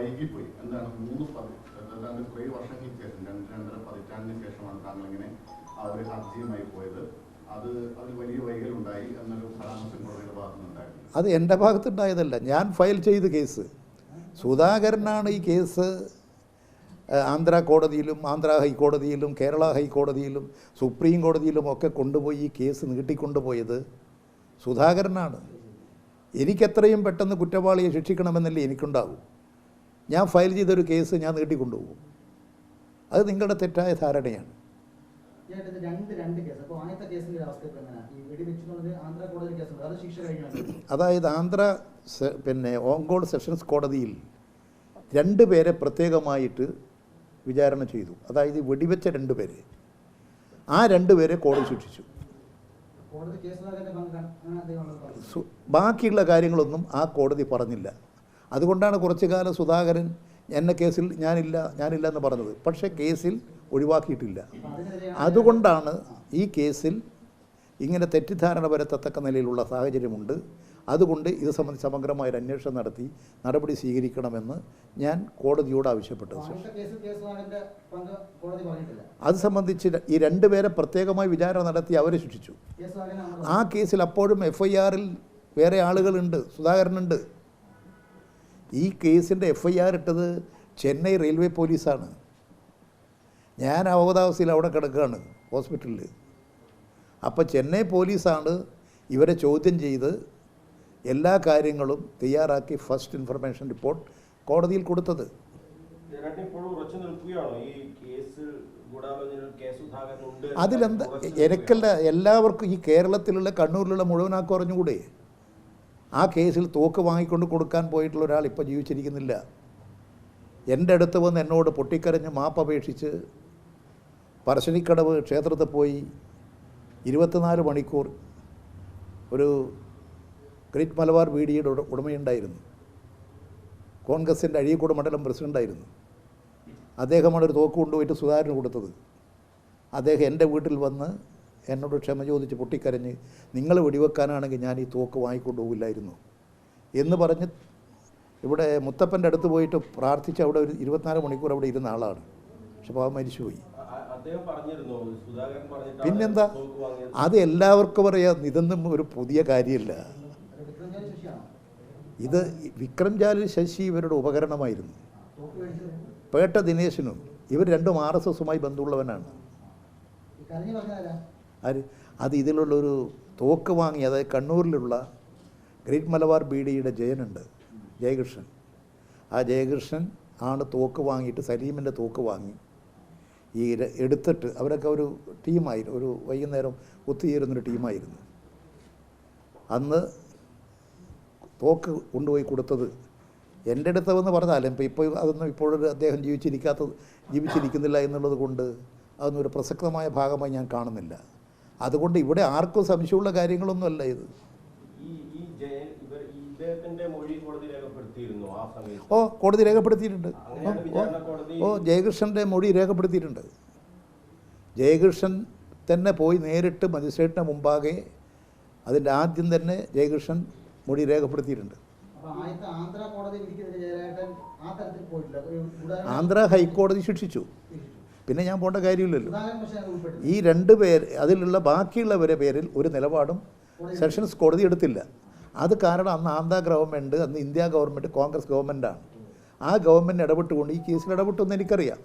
വൈകിപ്പോയി. എന്താണ് ഏതാണ്ട് കുറേ വർഷങ്ങൾക്ക് ശേഷം, 2-2.5 പതിറ്റാണ്ടിന് ശേഷമാണ് താങ്കൾ ഇങ്ങനെ ആ ഒരു ഹർജിയുമായി പോയത്. അതിൽ വലിയ വൈകലുണ്ടായി എന്നൊരു പരാമർശം കോടതിയുടെ ഭാഗത്തുനിന്നുണ്ടായിരുന്നു. അത് എൻ്റെ ഭാഗത്തുണ്ടായതല്ല, ഞാൻ ഫയൽ ചെയ്ത കേസ്. സുധാകരനാണ് ഈ കേസ് ആന്ധ്ര കോടതിയിലും ആന്ധ്ര ഹൈക്കോടതിയിലും കേരള ഹൈക്കോടതിയിലും സുപ്രീം കോടതിയിലും ഒക്കെ കൊണ്ടുപോയി ഈ കേസ് നീട്ടിക്കൊണ്ടുപോയത് സുധാകരനാണ്. എനിക്കെത്രയും പെട്ടെന്ന് കുറ്റവാളിയെ ശിക്ഷിക്കണമെന്നല്ലേ എനിക്കുണ്ടാവും. ഞാൻ ഫയൽ ചെയ്തൊരു കേസ് ഞാൻ നീട്ടിക്കൊണ്ടുപോകും. അത് നിങ്ങളുടെ തെറ്റായ ധാരണയാണ്. അതായത് ഓങ്കോട് സെഷൻസ് കോടതിയിൽ 2 പേരെ പ്രത്യേകമായിട്ട് വിചാരണ ചെയ്തു. അതായത് വെടിവെച്ച 2 പേരെ, ആ 2 പേരെ കോടതി ശിക്ഷിച്ചു. ബാക്കിയുള്ള കാര്യങ്ങളൊന്നും ആ കോടതി പറഞ്ഞില്ല. അതുകൊണ്ടാണ് കുറച്ചു കാലം സുധാകരൻ എന്ന കേസിൽ ഞാനില്ല എന്ന് പറഞ്ഞത്. പക്ഷേ കേസിൽ ഒഴിവാക്കിയിട്ടില്ല. അതുകൊണ്ടാണ് ഈ കേസിൽ ഇങ്ങനെ തെറ്റിദ്ധാരണ വരത്തക്ക നിലയിലുള്ള സാഹചര്യമുണ്ട്. അതുകൊണ്ട് ഇത് സംബന്ധിച്ച് സമഗ്രമായൊരു അന്വേഷണം നടത്തി നടപടി സ്വീകരിക്കണമെന്ന് ഞാൻ കോടതിയോട് ആവശ്യപ്പെട്ടത്. അത് സംബന്ധിച്ച് ഈ 2 പേരെ പ്രത്യേകമായി വിചാരണ നടത്തി അവരെ ശിക്ഷിച്ചു. ആ കേസിൽ അപ്പോഴും FIR-ൽ വേറെ ആളുകളുണ്ട്, സുധാകരനുണ്ട്. ഈ കേസിൻ്റെ FIR ഇട്ടത് ചെന്നൈ റെയിൽവേ പോലീസാണ്. ഞാൻ അവതാവസ്ഥയിൽ അവിടെ കിടക്കുകയാണ് ഹോസ്പിറ്റലിൽ. അപ്പോൾ ചെന്നൈ പോലീസാണ് ഇവരെ ചോദ്യം ചെയ്ത് എല്ലാ കാര്യങ്ങളും തയ്യാറാക്കി ഫസ്റ്റ് ഇൻഫർമേഷൻ റിപ്പോർട്ട് കോടതിയിൽ കൊടുത്തത്. അതിലെന്താ, എനിക്കല്ല, എല്ലാവർക്കും ഈ കേരളത്തിലുള്ള കണ്ണൂരിലുള്ള മുഴുവനാക്കും അറിഞ്ഞുകൂടെ? ആ കേസിൽ തോക്ക് വാങ്ങിക്കൊണ്ട് കൊടുക്കാൻ പോയിട്ടുള്ള ഒരാൾ ഇപ്പോൾ ജീവിച്ചിരിക്കുന്നില്ല. എൻ്റെ അടുത്ത് വന്ന് എന്നോട് പൊട്ടിക്കരഞ്ഞ് മാപ്പപേക്ഷിച്ച് പറശ്ശിനിക്കടവ് ക്ഷേത്രത്തിൽ പോയി 24 മണിക്കൂർ ഒരു ഗ്രേറ്റ് മലബാർ ബീഡിയുടെ ഉടമയുണ്ടായിരുന്നു. കോൺഗ്രസിൻ്റെ അഴീക്കോട് മണ്ഡലം പ്രസിഡൻ്റായിരുന്നു. അദ്ദേഹമാണ് ഒരു തോക്ക് കൊണ്ടുപോയിട്ട് സുധാകരന് കൊടുത്തത്. അദ്ദേഹം എൻ്റെ വീട്ടിൽ വന്ന് എന്നോട് ക്ഷമ ചോദിച്ച് പൊട്ടിക്കരഞ്ഞ്, നിങ്ങൾ വെടിവെക്കാനാണെങ്കിൽ ഞാൻ ഈ തോക്ക് വാങ്ങിക്കൊണ്ട് പോകില്ലായിരുന്നു എന്ന് പറഞ്ഞ് ഇവിടെ മുത്തപ്പൻ്റെ അടുത്ത് പോയിട്ട് പ്രാർത്ഥിച്ച് അവിടെ ഒരു 24 മണിക്കൂർ അവിടെ ഇരുന്ന ആളാണ്. പക്ഷെ പാവം മരിച്ചുപോയി. പിന്നെന്താ, അത് എല്ലാവർക്കും അറിയാം. ഇതൊന്നും ഒരു പുതിയ കാര്യമില്ല. ഇത് വിക്രം ജാലിൽ ശശി ഇവരുടെ ഉപകരണമായിരുന്നു. പേട്ട ദിനേശനും ഇവർ രണ്ടും RSSുമായി ബന്ധമുള്ളവനാണ്. അത് ഇതിലുള്ളൊരു തോക്ക് വാങ്ങി, അതായത് കണ്ണൂരിലുള്ള ഗ്രേറ്റ് മലബാർ ബീഡിയുടെ ജയനുണ്ട്, ജയകൃഷ്ണൻ. ആ ജയകൃഷ്ണൻ ആണ് തോക്ക് വാങ്ങിയിട്ട് സലീമിൻ്റെ തോക്ക് വാങ്ങി ഈ എടുത്തിട്ട് അവരൊക്കെ ഒരു ടീമായിരുന്നു, ഒരു വൈകുന്നേരം ഒത്തുചേരുന്നൊരു ടീമായിരുന്നു. അന്ന് തോക്ക് കൊണ്ടുപോയി കൊടുത്തത് എൻ്റെ അടുത്തവെന്ന് പറഞ്ഞാലും ഇപ്പോൾ അതൊന്നും ഇപ്പോഴൊരു അദ്ദേഹം ജീവിച്ചിരിക്കുന്നില്ല എന്നുള്ളത് കൊണ്ട് അതൊന്നും ഒരു പ്രസക്തമായ ഭാഗമായി ഞാൻ കാണുന്നില്ല. അതുകൊണ്ട് ഇവിടെ ആർക്കും സംശയമുള്ള കാര്യങ്ങളൊന്നുമല്ല ഇത്. കോടതി രേഖപ്പെടുത്തിയിട്ടുണ്ട്. ജയകൃഷ്ണൻ്റെ മൊഴി രേഖപ്പെടുത്തിയിട്ടുണ്ട്. ജയകൃഷ്ണൻ തന്നെ പോയി നേരിട്ട് മജിസ്ട്രേറ്റിന് മുമ്പാകെ അതിൻ്റെ ആദ്യം തന്നെ ജയകൃഷ്ണൻ മൊഴി രേഖപ്പെടുത്തിയിട്ടുണ്ട്. ആന്ധ്ര ഹൈക്കോടതി ശിക്ഷിച്ചു. പിന്നെ ഞാൻ പോകേണ്ട കാര്യമില്ലല്ലോ. ഈ 2 പേർ അതിലുള്ള ബാക്കിയുള്ളവരെ പേരിൽ ഒരു നിലപാടും സെഷൻസ് കോടതി എടുത്തില്ല. അത് കാരണം അന്ന് ആന്ധ്ര ഗവൺമെൻറ്, അന്ന് ഇന്ത്യ ഗവൺമെൻറ് കോൺഗ്രസ് ഗവൺമെൻറ്റാണ്. ആ ഗവൺമെൻറ് ഇടപെട്ടുകൊണ്ട് ഈ കേസിൽ ഇടപെട്ടെന്ന് എനിക്കറിയാം.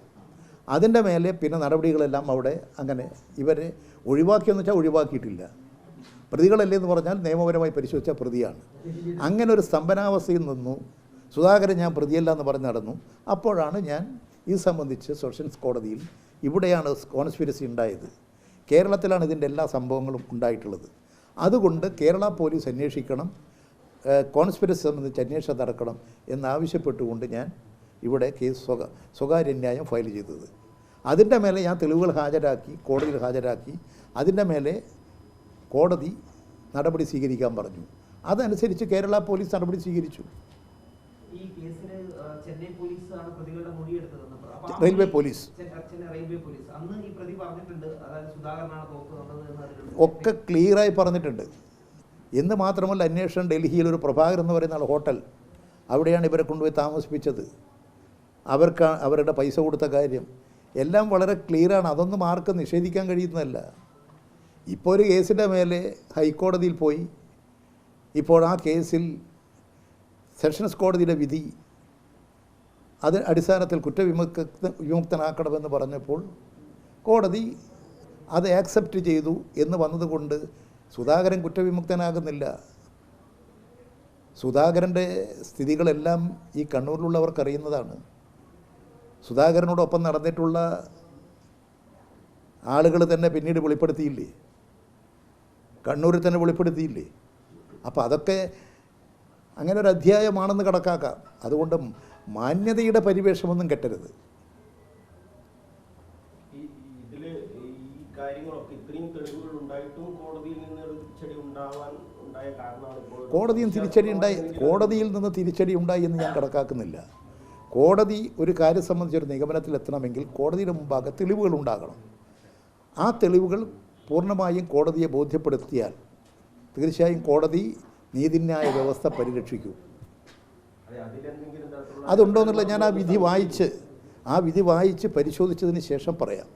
അതിൻ്റെ മേലെ പിന്നെ നടപടികളെല്ലാം അവിടെ അങ്ങനെ ഇവരെ ഒഴിവാക്കിയെന്ന് വെച്ചാൽ ഒഴിവാക്കിയിട്ടില്ല. പ്രതികളല്ലേ എന്ന് പറഞ്ഞാൽ നിയമപരമായി പരിശോധിച്ച പ്രതിയാണ്. അങ്ങനെ ഒരു സ്തംഭനാവസ്ഥയിൽ നിന്നു. സുധാകരൻ ഞാൻ പ്രതിയല്ല എന്ന് പറഞ്ഞ് നടന്നു. അപ്പോഴാണ് ഞാൻ ഇത് സംബന്ധിച്ച് സെഷൻസ് കോടതിയിൽ, ഇവിടെയാണ് കോൺസ്പിരസി ഉണ്ടായത്, കേരളത്തിലാണ് ഇതിൻ്റെ എല്ലാ സംഭവങ്ങളും ഉണ്ടായിട്ടുള്ളത്. അതുകൊണ്ട് കേരള പോലീസ് അന്വേഷിക്കണം, കോൺസ്പിരസി സംബന്ധിച്ച് അന്വേഷണം നടക്കണം എന്നാവശ്യപ്പെട്ടുകൊണ്ട് ഞാൻ ഇവിടെ കേസ് സ്വകാര്യ ന്യായം ഫയൽ ചെയ്തത്. അതിൻ്റെ മേലെ ഞാൻ തെളിവുകൾ കോടതിയിൽ ഹാജരാക്കി. അതിൻ്റെ മേലെ കോടതി നടപടി സ്വീകരിക്കാൻ പറഞ്ഞു. അതനുസരിച്ച് കേരള പോലീസ് നടപടി സ്വീകരിച്ചു. റെയിൽവേ പോലീസ് ഒക്കെ ക്ലിയറായി പറഞ്ഞിട്ടുണ്ട്. എന്ന് മാത്രമല്ല, അന്വേഷണം ഡൽഹിയിൽ ഒരു പ്രഭാകർ എന്ന് പറയുന്ന ഹോട്ടൽ, അവിടെയാണ് ഇവരെ കൊണ്ടുപോയി താമസിപ്പിച്ചത്. അവരുടെ പൈസ കൊടുത്ത കാര്യം എല്ലാം വളരെ ക്ലിയറാണ്. അതൊന്നും ആർക്കും നിഷേധിക്കാൻ കഴിയുന്നതല്ല. ഇപ്പോൾ ഒരു കേസിൻ്റെ മേലെ ഹൈക്കോടതിയിൽ പോയി, ഇപ്പോൾ ആ കേസിൽ സെഷൻസ് കോടതിയുടെ വിധി അത് അടിസ്ഥാനത്തിൽ വിമുക്തനാക്കണമെന്ന് പറഞ്ഞപ്പോൾ കോടതി അത് ആക്സെപ്റ്റ് ചെയ്തു എന്ന് വന്നതുകൊണ്ട് സുധാകരൻ കുറ്റവിമുക്തനാകുന്നില്ല. സുധാകരൻ്റെ സ്ഥിതികളെല്ലാം ഈ കണ്ണൂരിലുള്ളവർക്കറിയുന്നതാണ്. സുധാകരനോടൊപ്പം നടന്നിട്ടുള്ള ആളുകൾ തന്നെ പിന്നീട് വെളിപ്പെടുത്തിയില്ലേ, കണ്ണൂരിൽ തന്നെ വെളിപ്പെടുത്തിയില്ലേ. അപ്പോൾ അതൊക്കെ അങ്ങനെ ഒരു അധ്യായമാണെന്ന് കണക്കാക്കാം. അതുകൊണ്ട് മാന്യതയുടെ പരിവേഷമൊന്നും കെട്ടരുത്. കോടതിയിൽ നിന്ന് തിരിച്ചടി ഉണ്ടായി എന്ന് ഞാൻ കണക്കാക്കുന്നില്ല. കോടതി ഒരു കാര്യം സംബന്ധിച്ചൊരു നിഗമനത്തിലെത്തണമെങ്കിൽ കോടതിയുടെ മുമ്പാകെ തെളിവുകൾ ഉണ്ടാകണം. ആ തെളിവുകൾ പൂർണ്ണമായും കോടതിയെ ബോധ്യപ്പെടുത്തിയാൽ തീർച്ചയായും കോടതി നീതിന്യായ വ്യവസ്ഥ പരിരക്ഷിക്കും. അതുണ്ടോ എന്നുള്ളത് ഞാൻ ആ വിധി വായിച്ച് പരിശോധിച്ചതിന് ശേഷം പറയാം.